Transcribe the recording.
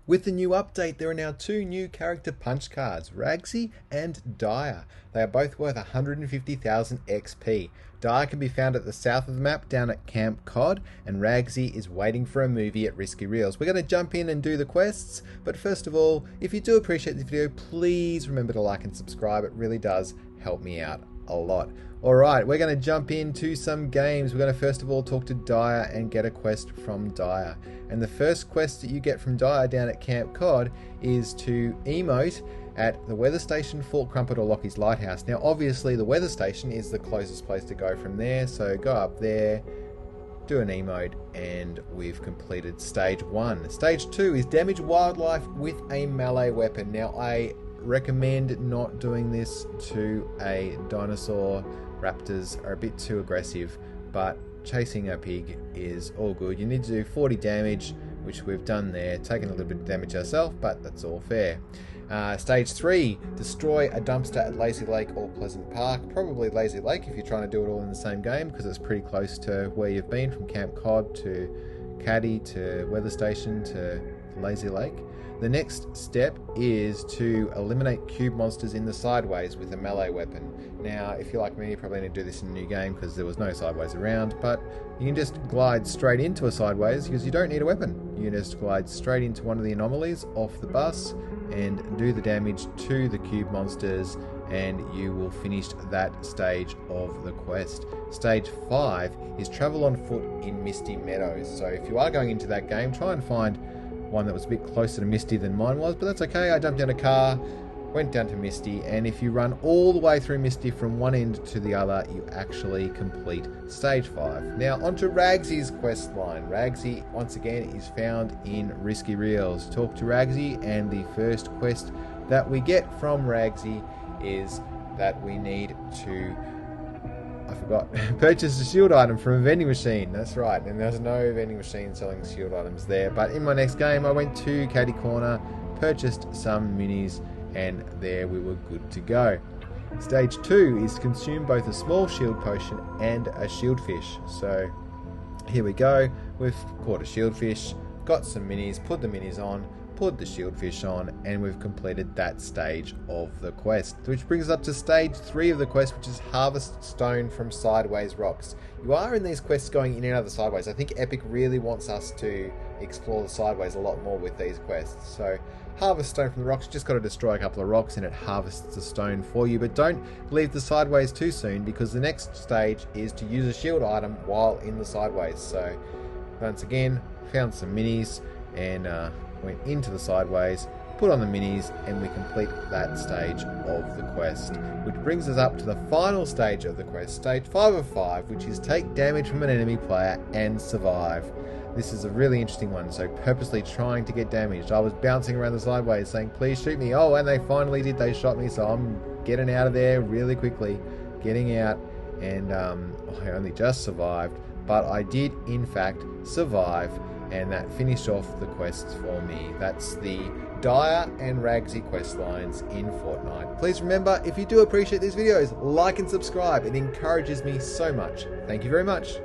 With the new update, there are now two new character punch cards, Ragsy and Dire. They are both worth 150,000 XP. Dire can be found at the south of the map down at Camp Cod, and Ragsy is waiting for a movie at Risky Reels. We're going to jump in and do the quests, but first of all, if you do appreciate this video, please remember to like and subscribe. It really does help me out a lot. Alright, we're going to jump into some games. We're going to first of all talk to Dire and get a quest from Dire. And the first quest that you get from Dire down at Camp Cod is to emote at the weather station, Fort Crumpet or Lockie's Lighthouse. Now obviously the weather station is the closest place to go from there, so go up there, do an emote, and we've completed stage 1. Stage 2 is damage wildlife with a melee weapon. Now I recommend not doing this to a dinosaur. Raptors are a bit too aggressive, but chasing a pig is all good. You need to do 40 damage, which we've done there, taking a little bit of damage ourselves, but that's all fair. Stage 3, destroy a dumpster at Lazy Lake or Pleasant Park. Probably Lazy Lake if you're trying to do it all in the same game, because it's pretty close to where you've been, from Camp Cod to Caddy to Weather Station to Lazy Lake. The next step is to eliminate cube monsters in the sideways with a melee weapon. Now, if you're like me, you probably need to do this in a new game because there was no sideways around, but you can just glide straight into a sideways because you don't need a weapon. You can just glide straight into one of the anomalies off the bus and do the damage to the cube monsters, and you will finish that stage of the quest. Stage 5 is travel on foot in Misty Meadows. So if you are going into that game, try and find one that was a bit closer to Misty than mine was, but that's okay. I jumped in a car, went down to Misty, and if you run all the way through Misty from one end to the other, you actually complete stage 5. Now onto Ragsy's quest line. Ragsy, once again, is found in Risky Reels. Talk to Ragsy, and the first quest that we get from Ragsy is that we need to purchase a shield item from a vending machine. That's right, and there's no vending machine selling shield items there. But in my next game, I went to Caddy Corner, purchased some minis, and there we were good to go. Stage 2 is to consume both a small shield potion and a shield fish. So here we go. We've caught a shield fish, got some minis, put the minis on, put the shield fish on, and we've completed that stage of the quest, which brings us up to stage 3 of the quest, which is harvest stone from sideways rocks. You are in these quests going in and out of the sideways. I think Epic really wants us to explore the sideways a lot more with these quests. So harvest stone from the rocks, you just got to destroy a couple of rocks and it harvests the stone for you, but don't leave the sideways too soon, because the next stage is to use a shield item while in the sideways. So once again, found some minis and went into the sideways, put on the minis, and we complete that stage of the quest, which brings us up to the final stage of the quest, stage 5 of 5, which is take damage from an enemy player and survive. This is a really interesting one, so purposely trying to get damaged. I was bouncing around the sideways saying, please shoot me. Oh, and they finally did. They shot me, so I'm getting out of there really quickly, getting out, and I only just survived, but I did in fact survive, and that finished off the quests for me. That's the Dire and Ragsy quest lines in Fortnite. Please remember, if you do appreciate these videos, like and subscribe. It encourages me so much. Thank you very much.